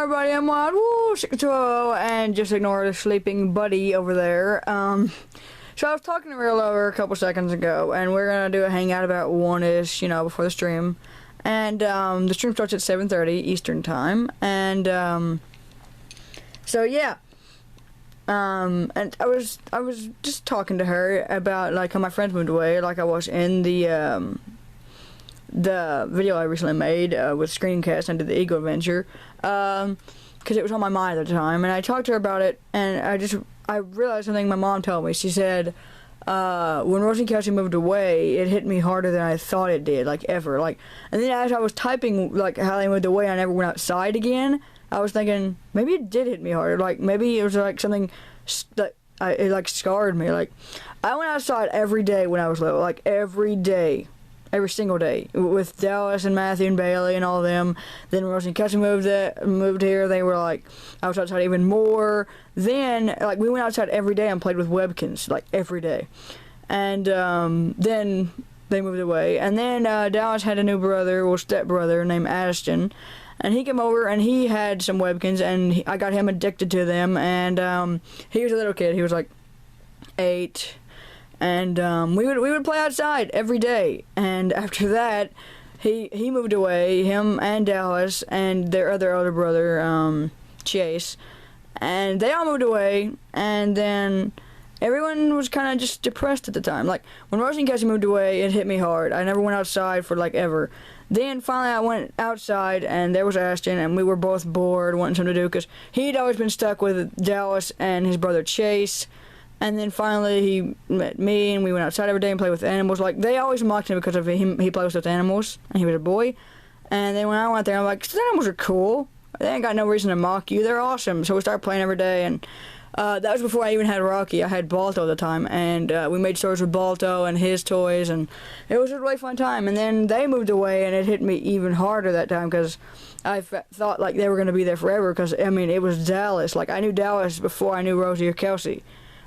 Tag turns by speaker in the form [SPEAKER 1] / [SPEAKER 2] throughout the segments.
[SPEAKER 1] everybody, I'm Wild Woo 620 and just ignore the sleeping buddy over there. So I was talking to Real Lover a couple seconds ago, and we're gonna do a hangout about 1-ish, before the stream. And the stream starts at 7:30 Eastern time, and so yeah. And I was just talking to her about like how my friends moved away, like I was in the video I recently made with Screencast and did the Ego Adventure, because it was on my mind at the time, and I talked to her about it, and I realized something my mom told me. She said, when Rosie and Kelsey moved away, it hit me harder than I thought it did, like ever. And then as I was typing like how they moved away, I never went outside again. I was thinking maybe it did hit me harder. Like maybe it was like something that it like scarred me. Like I went outside every day when I was little, like every day. Every single day, with Dallas and Matthew and Bailey and all of them. Then when Rosie and Kelsey moved here, they were like, I was outside even more. Then, like, we went outside every day and played with Webkins, like, every day. And then they moved away. And then Dallas had a new brother, or stepbrother, named Ashton. And he came over, and he had some Webkins, and I got him addicted to them. And he was a little kid. He was, like, 8. And we would play outside every day. And after that, he moved away, him and Dallas and their other older brother, Chase. And they all moved away, and then everyone was kind of just depressed at the time. Like, when Rosie and Cassie moved away, it hit me hard. I never went outside for, like, ever. Then, finally, I went outside, and there was Ashton, and we were both bored, wanting something to do, because he'd always been stuck with Dallas and his brother Chase. And then finally he met me, and we went outside every day and played with animals. Like, they always mocked him because of him. He plays with animals, and he was a boy. And then when I went there, I'm like, these animals are cool. They ain't got no reason to mock you. They're awesome. So we started playing every day, and that was before I even had Rocky. I had Balto at the time, and we made stories with Balto and his toys, and it was a really fun time. And then they moved away, and it hit me even harder that time because I thought, like, they were going to be there forever because, I mean, it was Dallas. Like, I knew Dallas before I knew Rosie or Kelsey.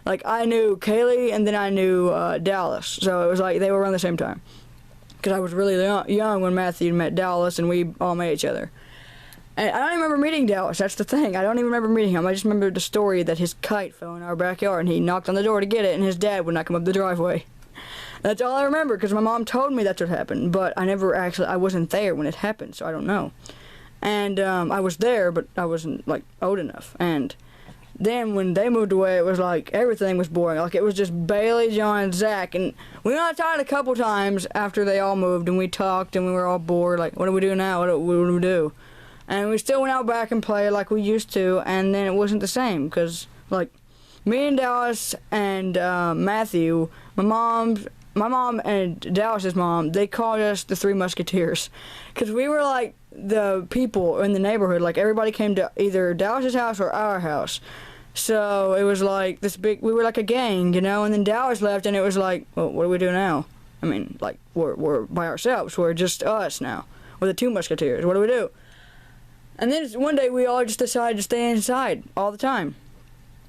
[SPEAKER 1] Like, I knew Kaylee, and then I knew Dallas. So it was like they were around the same time. Because I was really young when Matthew met Dallas, and we all met each other. And I don't even remember meeting Dallas. That's the thing. I don't even remember meeting him. I just remember the story that his kite fell in our backyard, and he knocked on the door to get it, and his dad would not come up the driveway. That's all I remember, because my mom told me that's what happened. But I wasn't there when it happened, so I don't know. And I was there, but I wasn't, like, old enough. And then when they moved away, it was like everything was boring. Like, it was just Bailey, John, and Zach. And we went outside a couple times after they all moved, and we talked, and we were all bored. Like, what do we do now? What do we do? And we still went out back and played like we used to, and then it wasn't the same. Because, like, me and Dallas and Matthew, my mom and Dallas's mom, they called us the Three Musketeers. Because we were like the people in the neighborhood. Like, everybody came to either Dallas's house or our house. So it was like this big, we were like a gang, and then Dallas left, and it was like, well, what do we do now? I mean, like, we're by ourselves. We're just us now. We're the Two Musketeers. What do we do? And then one day we all just decided to stay inside all the time.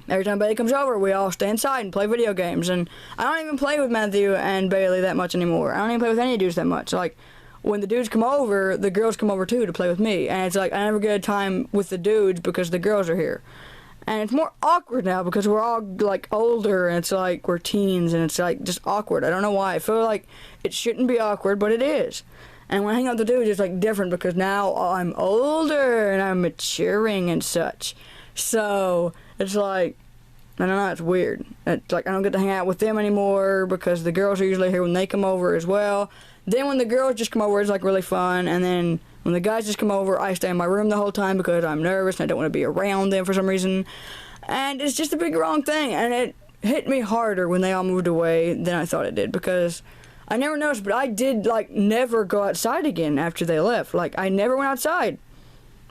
[SPEAKER 1] Every time Bailey comes over, we all stay inside and play video games. And I don't even play with Matthew and Bailey that much anymore. I don't even play with any dudes that much. Like, when the dudes come over, the girls come over too to play with me. And it's like, I never get a time with the dudes because the girls are here. And it's more awkward now because we're all, like, older, and it's like we're teens, and it's, like, just awkward. I don't know why. I feel like it shouldn't be awkward, but it is. And when I hang out with the dudes, it's, like, different because now I'm older and I'm maturing and such. So it's like, I don't know, it's weird. It's like I don't get to hang out with them anymore because the girls are usually here when they come over as well. Then when the girls just come over, it's, like, really fun. And then when the guys just come over, I stay in my room the whole time because I'm nervous and I don't want to be around them for some reason. And it's just a big wrong thing. And it hit me harder when they all moved away than I thought it did because I never noticed, but I did, like, never go outside again after they left. Like, I never went outside.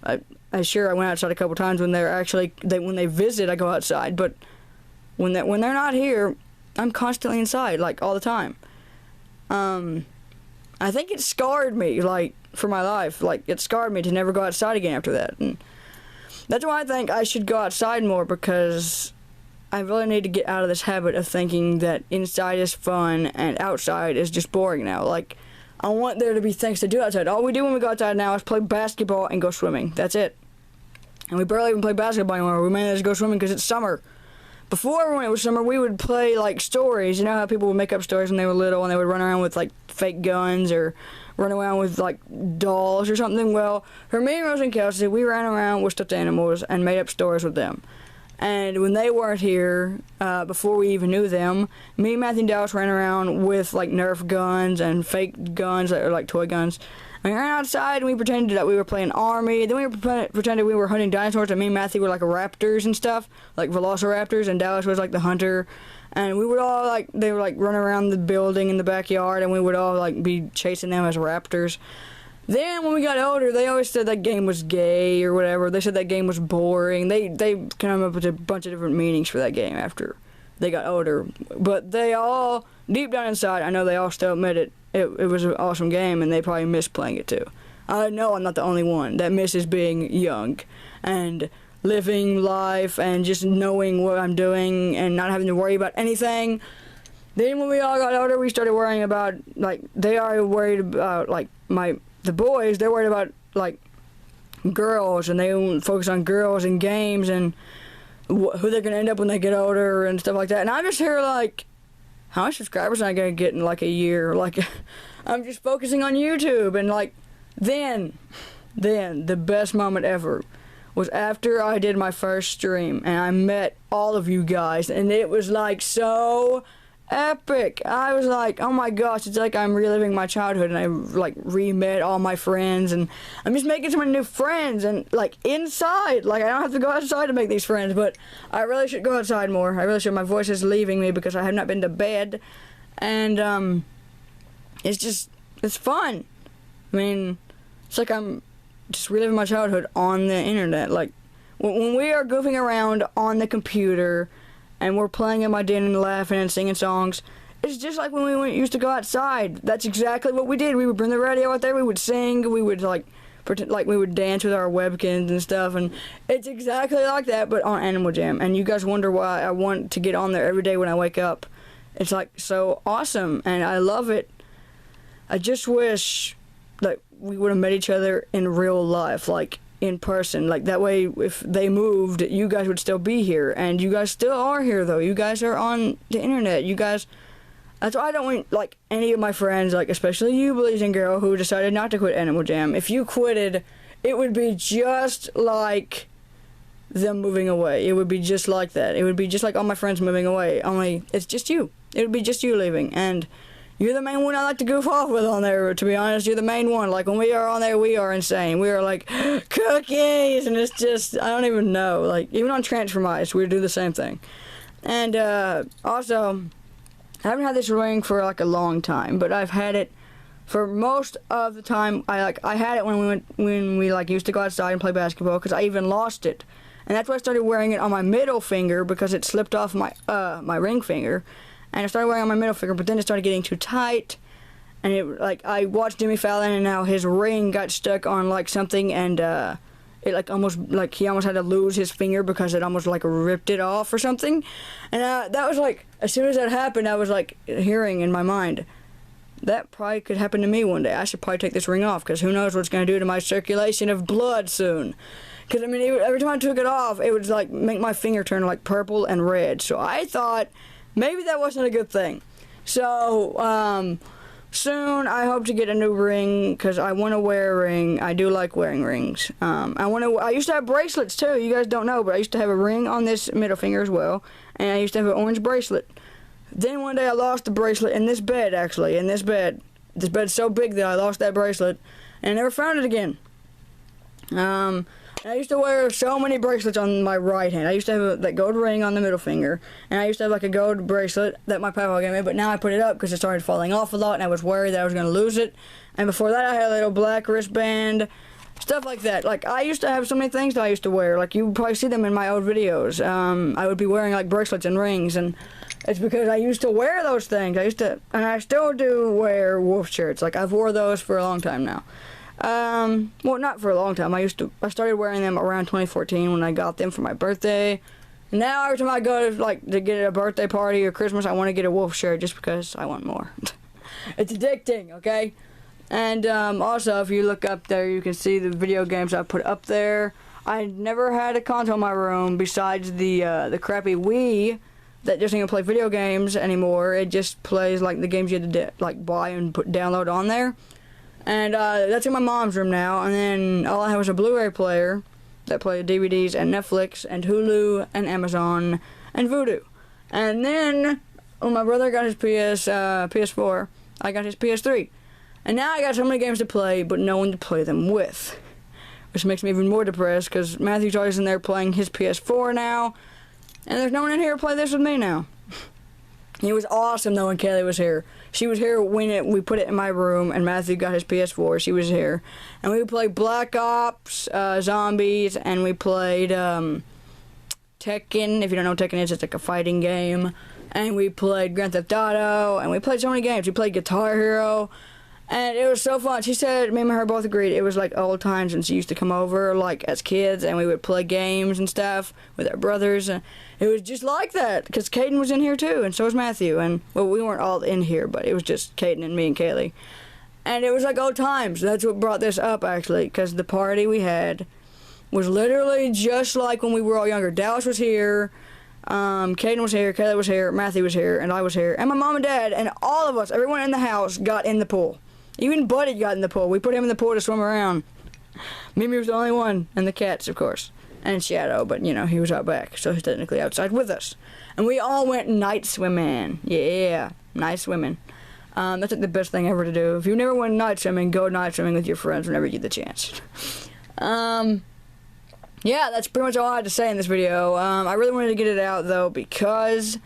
[SPEAKER 1] I went outside a couple times when when they visit, I go outside. But when they're not here, I'm constantly inside, like, all the time. I think it scarred me, like, for my life. Like, it scarred me to never go outside again after that. And that's why I think I should go outside more, because I really need to get out of this habit of thinking that inside is fun and outside is just boring now. Like, I want there to be things to do outside. All we do when we go outside now is play basketball and go swimming. That's it. And we barely even play basketball anymore. We mainly just go swimming because it's summer. Before, when it was summer, we would play, like, stories. You know how people would make up stories when they were little and they would run around with, like, fake guns or run around with, like, dolls or something? Well, for me, Rose, and Kelsey, we ran around with stuffed animals and made up stories with them. And when they weren't here, before we even knew them, me, Matthew, and Dallas ran around with, like, Nerf guns and fake guns, or, like, toy guns. We ran outside and we pretended that we were playing army. Then we pretended we were hunting dinosaurs, and me and Matthew were like raptors and stuff, like velociraptors, and Dallas was like the hunter. And we would all they would like run around the building in the backyard, and we would all like be chasing them as raptors. Then when we got older, they always said that game was gay or whatever. They said that game was boring. They came up with a bunch of different meanings for that game after they got older. But they all, deep down inside, I know they all still admit it. It was an awesome game, and they probably miss playing it too. I know I'm not the only one that misses being young and living life and just knowing what I'm doing and not having to worry about anything. Then when we all got older, we started worrying about, like, they are worried about, like, the boys, they're worried about, like, girls, and they focus on girls and games and who they're going to end up when they get older and stuff like that. And I'm just here, like, how much subscribers am I going to get in, like, a year? Like, I'm just focusing on YouTube. And, like, then, the best moment ever was after I did my first stream, and I met all of you guys, and it was, like, so epic. I was like, oh my gosh, it's like I'm reliving my childhood, and I like re-met all my friends, and I'm just making so many new friends, and like inside, like I don't have to go outside to make these friends, but I really should go outside more. I really should. My voice is leaving me because I have not been to bed, and it's fun. I mean, it's like I'm just reliving my childhood on the internet. Like when we are goofing around on the computer and we're playing in my den and laughing and singing songs, it's just like when we used to go outside. That's exactly what we did. We would bring the radio out there, we would sing, we would like pretend like we would dance with our webcams and stuff, and it's exactly like that, but on Animal Jam. And you guys wonder why I want to get on there every day when I wake up. It's like so awesome, and I love it. I just wish that we would have met each other in real life, like in person. Like that way, if they moved, you guys would still be here, and you guys still are here though. You guys are on the internet. You guys, that's why I don't want like any of my friends, like especially you, Blazing Girl, who decided not to quit Animal Jam. If you quitted, it would be just like them moving away. It would be just like that. It would be just like all my friends moving away. Only it's just you. It would be just you leaving, and you're the main one I like to goof off with on there, to be honest. You're the main one. Like, when we are on there, we are insane. We are like, cookies! And it's just, I don't even know. Like, even on Transform Ice, we do the same thing. And, also, I haven't had this ring for, like, a long time, but I've had it for most of the time. I had it when we used to go outside and play basketball, because I even lost it. And that's why I started wearing it on my middle finger, because it slipped off my ring finger. And I started wearing it on my middle finger, but then it started getting too tight. And it, like, I watched Jimmy Fallon, and now his ring got stuck on, like, something, and, it, like, almost, like, he almost had to lose his finger because it almost, like, ripped it off or something. And, that was, like, as soon as that happened, I was, like, hearing in my mind, that probably could happen to me one day. I should probably take this ring off, because who knows what it's going to do to my circulation of blood soon. Because, I mean, every time I took it off, it would, like, make my finger turn, like, purple and red. So I thought maybe that wasn't a good thing. So, soon I hope to get a new ring, because I want to wear a ring. I do like wearing rings. I used to have bracelets too. You guys don't know, but I used to have a ring on this middle finger as well, and I used to have an orange bracelet. Then one day I lost the bracelet in this bed, actually. In this bed. This bed's so big that I lost that bracelet, and I never found it again. I used to wear so many bracelets on my right hand. I used to have that gold ring on the middle finger, and I used to have like a gold bracelet that my papa gave me, but now I put it up because it started falling off a lot, and I was worried that I was going to lose it. And before that, I had a little black wristband, stuff like that. Like, I used to have so many things that I used to wear. Like, you probably see them in my old videos. I would be wearing, like, bracelets and rings, and it's because I used to wear those things. And I still do wear wolf shirts. Like, I've wore those for a long time now. Well, not for a long time. I started wearing them around 2014 when I got them for my birthday. Now every time I go to get a birthday party or Christmas, I want to get a wolf shirt just because I want more. It's addicting, okay? And, also, if you look up there, you can see the video games I put up there. I never had a console in my room besides the crappy Wii that doesn't even play video games anymore. It just plays like the games you had to like buy and download on there. And that's in my mom's room now. And then all I had was a Blu-ray player that played DVDs and Netflix and Hulu and Amazon and Vudu. And then when my brother got his PS4, I got his PS3. And now I got so many games to play, but no one to play them with. Which makes me even more depressed, because Matthew's always in there playing his PS4 now. And there's no one in here to play this with me now. It was awesome though when Kaylee was here. She was here when we put it in my room, and Matthew got his PS4. She was here. And we played Black Ops, Zombies, and we played Tekken. If you don't know what Tekken is, it's like a fighting game. And we played Grand Theft Auto, and we played so many games. We played Guitar Hero. And it was so fun. She said, me and her both agreed, it was like old times when she used to come over, like, as kids, and we would play games and stuff with our brothers. And it was just like that, because Caden was in here too, and so was Matthew. And, well, we weren't all in here, but it was just Caden and me and Kaylee. And it was like old times. That's what brought this up, actually, because the party we had was literally just like when we were all younger. Dallas was here, Caden was here, Kaylee was here, Matthew was here, and I was here, and my mom and dad, and all of us, everyone in the house got in the pool. Even Buddy got in the pool. We put him in the pool to swim around. Mimi was the only one, and the cats, of course. And Shadow, but, you know, he was out back, so he's technically outside with us. And we all went night swimming. Yeah, night swimming. That's like the best thing ever to do. If you never went night swimming, go night swimming with your friends whenever you get the chance. Yeah, that's pretty much all I had to say in this video. I really wanted to get it out, though, because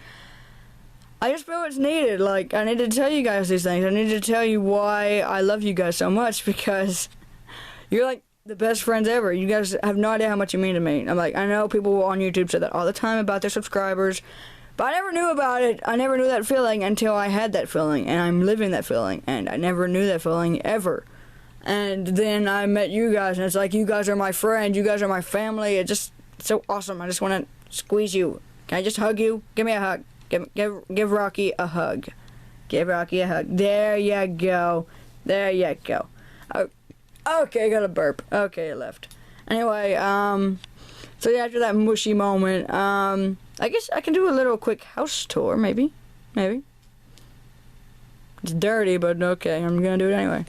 [SPEAKER 1] I just feel it's needed. Like, I need to tell you guys these things. I need to tell you why I love you guys so much, because you're like the best friends ever. You guys have no idea how much you mean to me. I'm like, I know people on YouTube say that all the time about their subscribers, but I never knew about it. I never knew that feeling until I had that feeling, and I'm living that feeling, and I never knew that feeling ever. And then I met you guys, and it's like, you guys are my friends, you guys are my family. It's just so awesome. I just want to squeeze you. Can I just hug you? Give me a hug. Give Rocky a hug. Give Rocky a hug. There you go. There you go. Oh, okay, I got a burp. Okay, it left. Anyway, so yeah, after that mushy moment, I guess I can do a little quick house tour, maybe. Maybe. It's dirty, but okay, I'm gonna do it anyway.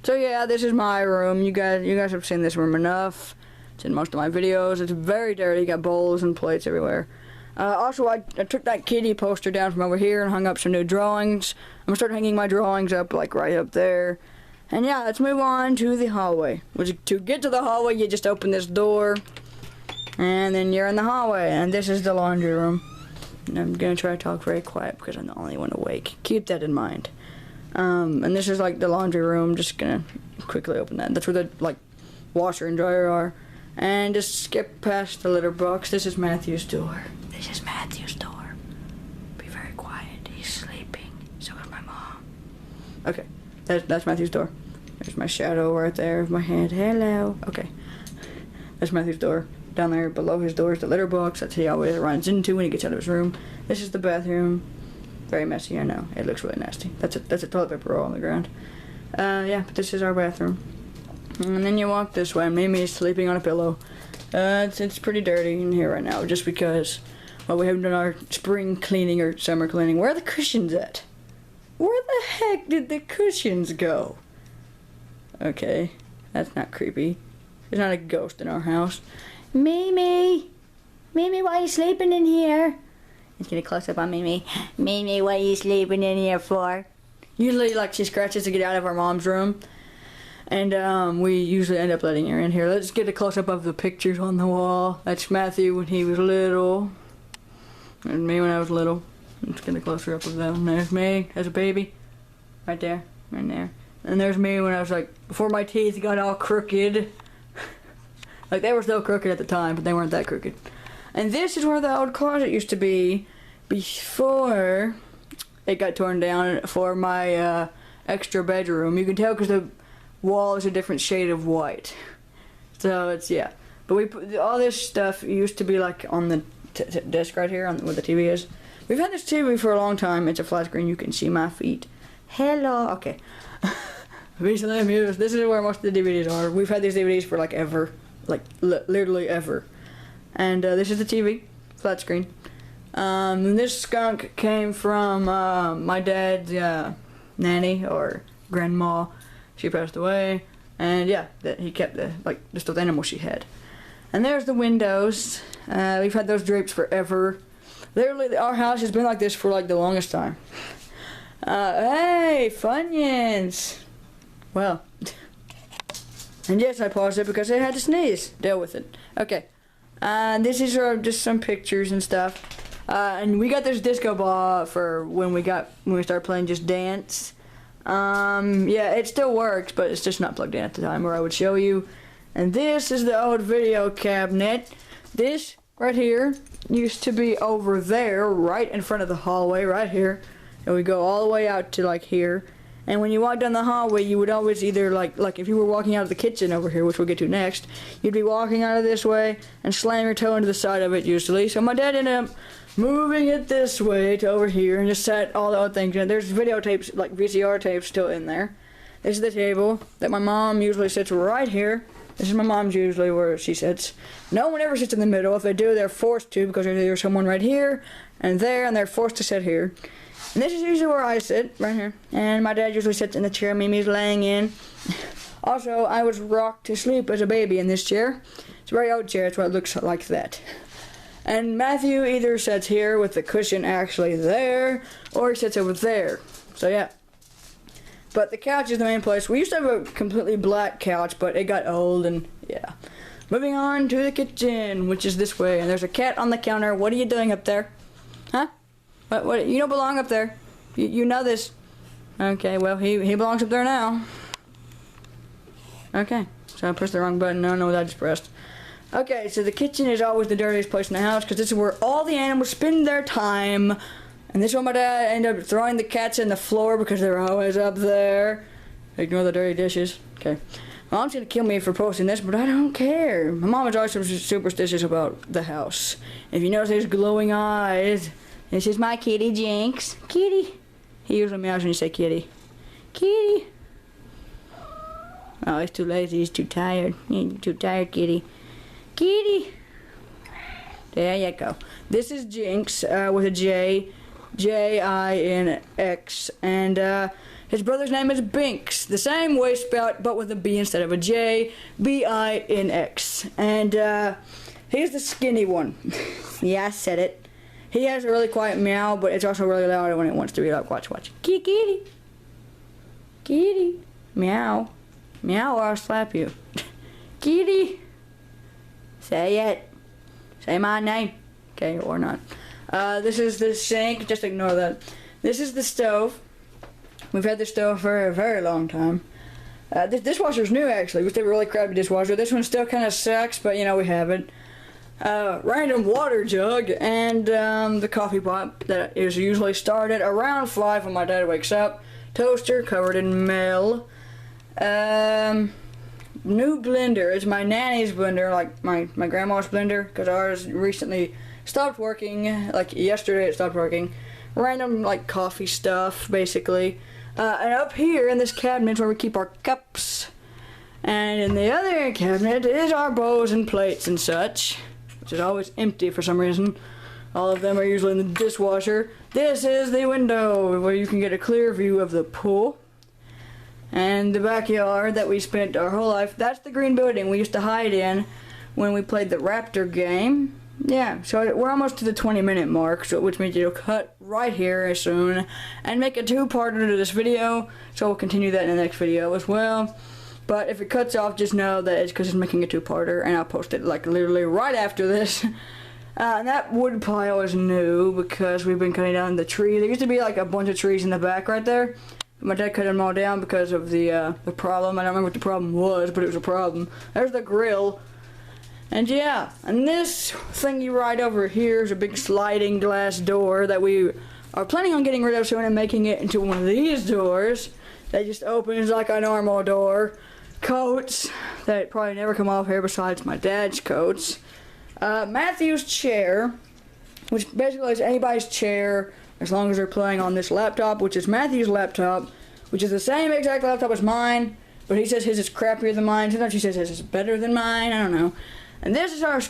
[SPEAKER 1] So yeah, this is my room. You guys have seen this room enough. It's in most of my videos. It's very dirty. Got bowls and plates everywhere. Also, I took that kitty poster down from over here and hung up some new drawings. I'm gonna start hanging my drawings up, like, right up there. And yeah, let's move on to the hallway. To get to the hallway, you just open this door, and then you're in the hallway, and this is the laundry room. And I'm gonna try to talk very quiet because I'm the only one awake. Keep that in mind. And this is, like, the laundry room. Just gonna quickly open that. That's where the, like, washer and dryer are. And just skip past the litter box. This is Matthew's door. This is Matthew's door. Be very quiet. He's sleeping. So is my mom. Okay, that's Matthew's door. There's my shadow right there of my head. Hello. Okay. That's Matthew's door. Down there below his door is the litter box that he always runs into when he gets out of his room. This is the bathroom. Very messy, I know. It looks really nasty. That's a toilet paper roll on the ground. Yeah, but this is our bathroom. And then you walk this way. Mimi is sleeping on a pillow. It's pretty dirty in here right now, just because, well, we haven't done our spring cleaning or summer cleaning. Where are the cushions at? Where the heck did the cushions go? Okay, that's not creepy. There's not a ghost in our house. Mimi! Mimi, why are you sleeping in here? Let's get a close-up on Mimi. Mimi, what are you sleeping in here for? Usually, like, she scratches to get out of our mom's room. And, we usually end up letting her in here. Let's get a close-up of the pictures on the wall. That's Matthew when he was little. And me when I was little. Let's get a closer up of them. There's me as a baby. Right there. Right there. And there's me when I was, like, before my teeth got all crooked. Like, they were still crooked at the time, but they weren't that crooked. And this is where the old closet used to be before it got torn down for my, extra bedroom. You can tell because the wall is a different shade of white. So it's, yeah. But we put all this stuff used to be like on the desk right here on where the TV is. We've had this TV for a long time. It's a flat screen. You can see my feet. Hello. Okay. Recently amused. This is where most of the DVDs are. We've had these DVDs for like ever. Like, literally ever. And this is the TV. Flat screen. And this skunk came from my dad's nanny or grandma. She passed away. And yeah, that he kept the stuffed animal she had. And there's the windows. We've had those drapes forever. Literally, our house has been like this for like the longest time. Hey, Funyuns! Well, and yes, I paused it because I had to sneeze. Deal with it. Okay. This is just some pictures and stuff. And we got this disco ball for when we started playing Just Dance. Yeah, it still works, but it's just not plugged in at the time, or I would show you. And this is the old video cabinet. This right here used to be over there, right in front of the hallway, right here. And we go all the way out to like here. And when you walk down the hallway, you would always either like if you were walking out of the kitchen over here, which we'll get to next, you'd be walking out of this way and slam your toe into the side of it usually. So my dad ended up moving it this way to over here and just set all the other things in. There's videotapes, like VCR tapes still in there. This is the table that my mom usually sits right here. This is my mom's usually where she sits. No one ever sits in the middle. If they do, they're forced to because there's someone right here and there, and they're forced to sit here. And this is usually where I sit, right here. And my dad usually sits in the chair Mimi's laying in. Also, I was rocked to sleep as a baby in this chair. It's a very old chair, that's why it looks like that. And Matthew either sits here with the cushion actually there, or he sits over there. So yeah. But the couch is the main place. We used to have a completely black couch, but it got old and yeah. Moving on to the kitchen, which is this way. And there's a cat on the counter. What are you doing up there? Huh? What? You don't belong up there. You know this. Okay, well, he belongs up there now. Okay, so I pressed the wrong button. I don't know what I just pressed. Okay, so the kitchen is always the dirtiest place in the house because this is where all the animals spend their time. And this is where my dad ended up throwing the cats in the floor because they're always up there. Ignore the dirty dishes. Okay. Mom's gonna kill me for posting this, but I don't care. My mom is always superstitious about the house. If you notice his glowing eyes, this is my kitty, Jinx. Kitty. He usually meows when you say kitty. Kitty. Oh, he's too lazy. He's too tired. He's too tired, kitty. Kitty. There you go. This is Jinx with a J. J-I-N-X. And his brother's name is Binks. The same way spelled, but with a B instead of a J. B-I-N-X. And he's the skinny one. Yeah, I said it. He has a really quiet meow, but it's also really loud when it wants to be like, watch. Kitty. Kitty. Meow. Meow or I'll slap you. Kitty. Say it. Say my name. Okay, or not. This is the sink. Just ignore that. This is the stove. We've had this stove for a very long time. This dishwasher's new, actually. We used to have a really crappy dishwasher. This one still kind of sucks, but, you know, we have it. Random water jug and the coffee pot that is usually started around 5 when my dad wakes up. Toaster covered in mail. New blender. It's my nanny's blender, like my grandma's blender, because ours recently stopped working. Like yesterday it stopped working. Random like coffee stuff basically. And up here in this cabinet is where we keep our cups. And in the other cabinet is our bowls and plates and such, which is always empty for some reason. All of them are usually in the dishwasher. This is the window where you can get a clear view of the pool. And the backyard that we spent our whole life. That's the green building we used to hide in when we played the Raptor game. Yeah, so we're almost to the 20-minute mark, so which means it'll cut right here soon and make a two-parter to this video. So we'll continue that in the next video as well. But if it cuts off, just know that it's because it's making a two-parter, and I'll post it like literally right after this. And that wood pile is new because we've been cutting down the tree. There used to be like a bunch of trees in the back right there. My dad cut them all down because of the problem. I don't remember what the problem was, but it was a problem. There's the grill. And yeah, and this thing you ride over here is a big sliding glass door that we are planning on getting rid of soon and making it into one of these doors that just opens like a normal door. Coats that probably never come off here besides my dad's coats. Matthew's chair, which basically is anybody's chair as long as they're playing on this laptop, which is Matthew's laptop, which is the same exact laptop as mine, but he says his is crappier than mine. Sometimes he says his is better than mine. I don't know. And this is our